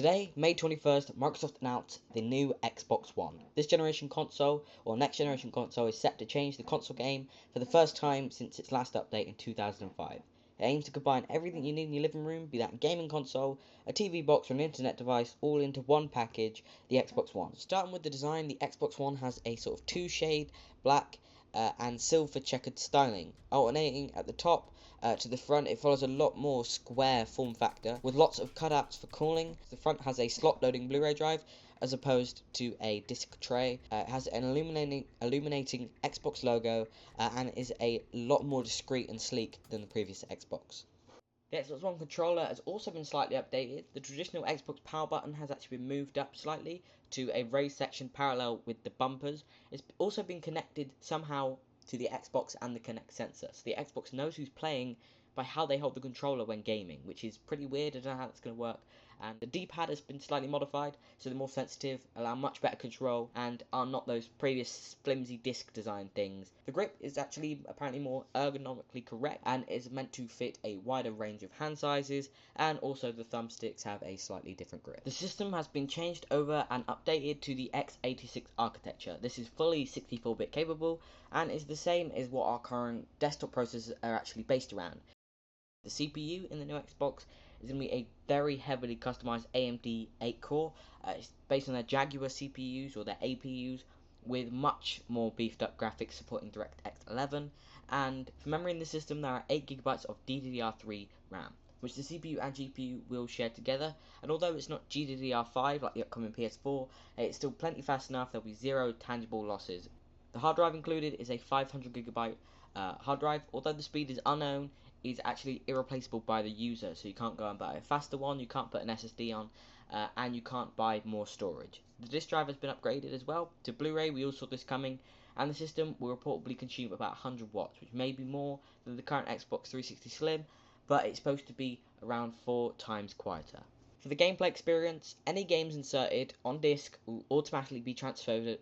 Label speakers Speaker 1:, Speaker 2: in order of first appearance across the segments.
Speaker 1: Today, May 21st, Microsoft announced the new Xbox One. This generation console, or next generation console, is set to change the console game for the first time since its last update in 2005. It aims to combine everything you need in your living room, be that a gaming console, a TV box, or an internet device, all into one package, the Xbox One. Starting with the design, the Xbox One has a sort of two-shade black and silver checkered styling. Alternating at the top to the front, it follows a lot more square form factor with lots of cutouts for cooling. The front has a slot loading Blu-ray drive as opposed to a disc tray. It has an illuminating Xbox logo and is a lot more discreet and sleek than the previous Xbox. The Xbox One controller has also been slightly updated. The traditional Xbox power button has actually been moved up slightly to a raised section parallel with the bumpers. It's also been connected somehow to the Xbox and the Kinect sensor, so the Xbox knows who's playing by how they hold the controller when gaming, which is pretty weird. I don't know how that's going to work. And the D-pad has been slightly modified, so they're more sensitive, allow much better control, and are not those previous flimsy disc design things. The grip is actually apparently more ergonomically correct, and is meant to fit a wider range of hand sizes, and also the thumbsticks have a slightly different grip. The system has been changed over and updated to the x86 architecture. This is fully 64-bit capable, and is the same as what our current desktop processors are actually based around. The CPU in the new Xbox is going to be a very heavily customized AMD 8-core. It's based on their Jaguar CPUs or their APUs with much more beefed up graphics supporting DirectX 11. And for memory in the system, there are 8GB of DDR3 RAM, which the CPU and GPU will share together. And although it's not GDDR5 like the upcoming PS4, it's still plenty fast enough. There'll be zero tangible losses. The hard drive included is a 500GB hard drive. Although the speed is unknown, is actually irreplaceable by the user, so you can't go and buy a faster one, you can't put an SSD on, and you can't buy more storage. The disk drive has been upgraded as well to Blu-ray. We all saw this coming, and the system will reportedly consume about 100 watts, which may be more than the current Xbox 360 Slim, but it's supposed to be around 4 times quieter. For the gameplay experience, any games inserted on disk will automatically be transferred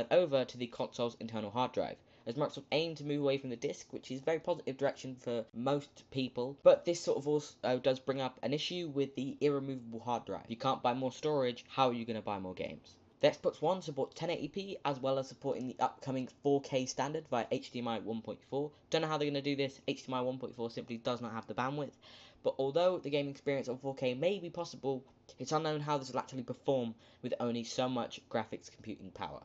Speaker 1: over to the console's internal hard drive, as Microsoft aim to move away from the disc, which is a very positive direction for most people. But this sort of also does bring up an issue with the irremovable hard drive. If you can't buy more storage, how are you going to buy more games? The Xbox One supports 1080p, as well as supporting the upcoming 4K standard via HDMI 1.4. Don't know how they're going to do this. HDMI 1.4 simply does not have the bandwidth. But although the gaming experience on 4K may be possible, it's unknown how this will actually perform with only so much graphics computing power.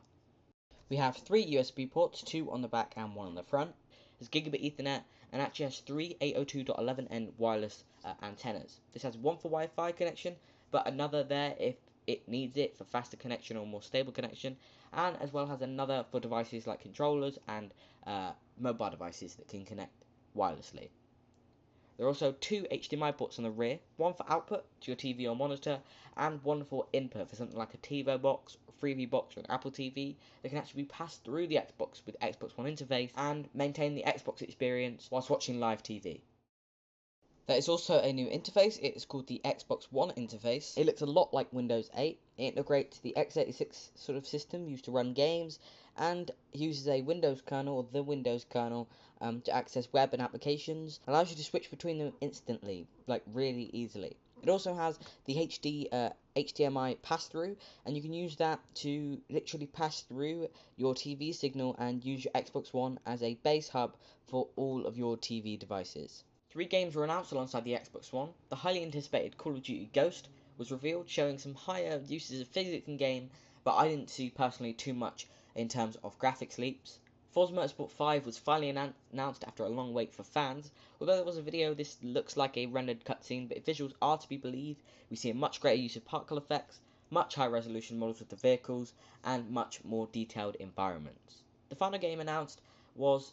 Speaker 1: We have 3 USB ports, 2 on the back and 1 on the front. There's Gigabit Ethernet and actually has 3 802.11n wireless antennas. This has one for Wi-Fi connection, but another there if it needs it for faster connection or more stable connection, and as well has another for devices like controllers and mobile devices that can connect wirelessly. There are also 2 HDMI ports on the rear, one for output to your TV or monitor, and one for input for something like a TiVo box, Freeview box, or an Apple TV that can actually be passed through the Xbox with Xbox One interface and maintain the Xbox experience whilst watching live TV. There is also a new interface. It is called the Xbox One interface. It looks a lot like Windows 8. It integrates the x86 sort of system used to run games and uses a Windows kernel, or the Windows kernel, to access web and applications. Allows you to switch between them instantly, like really easily. It also has the HDMI pass-through, and you can use that to literally pass through your TV signal and use your Xbox One as a base hub for all of your TV devices. 3 games were announced alongside the Xbox One. The highly anticipated Call of Duty Ghost was revealed, showing some higher uses of physics in game, but I didn't see personally too much in terms of graphics leaps. Forza Motorsport 5 was finally announced after a long wait for fans. Although there was a video, this looks like a rendered cutscene, but if visuals are to be believed, we see a much greater use of particle effects, much higher resolution models of the vehicles, and much more detailed environments. The final game announced was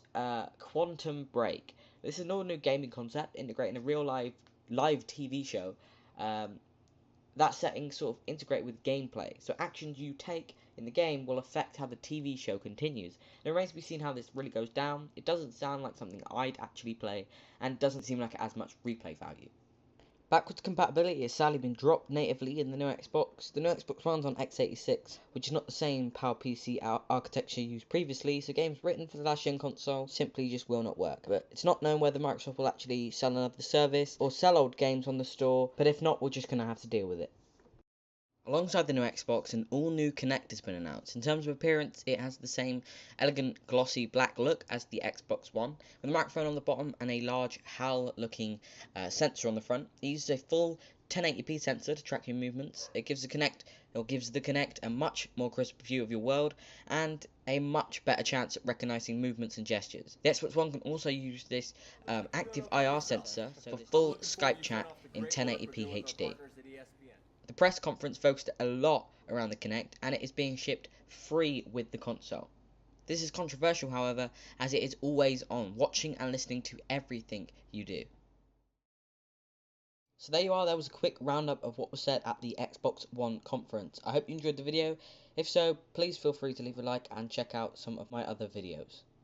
Speaker 1: Quantum Break. This is an all-new gaming concept integrating a real live TV show. That setting sort of integrate with gameplay, so actions you take in the game will affect how the TV show continues. It remains to be seen how this really goes down. It doesn't sound like something I'd actually play, and doesn't seem like it has much replay value. Backwards compatibility has sadly been dropped natively in the new Xbox. The new Xbox One's on x86, which is not the same PowerPC architecture used previously, so games written for the last gen console simply just will not work. But it's not known whether Microsoft will actually sell another service or sell old games on the store, but if not, we're just going to have to deal with it. Alongside the new Xbox, an all-new Kinect has been announced. In terms of appearance, it has the same elegant, glossy black look as the Xbox One, with a microphone on the bottom and a large HAL-looking sensor on the front. It uses a full 1080p sensor to track your movements. It gives the Kinect a much more crisp view of your world and a much better chance at recognizing movements and gestures. The Xbox One can also use this active IR sensor for full Skype chat in 1080p HD. The press conference focused a lot around the Kinect, and it is being shipped free with the console. This is controversial, however, as it is always on, watching and listening to everything you do. So there you are, there was a quick roundup of what was said at the Xbox One conference. I hope you enjoyed the video. If so, please feel free to leave a like and check out some of my other videos.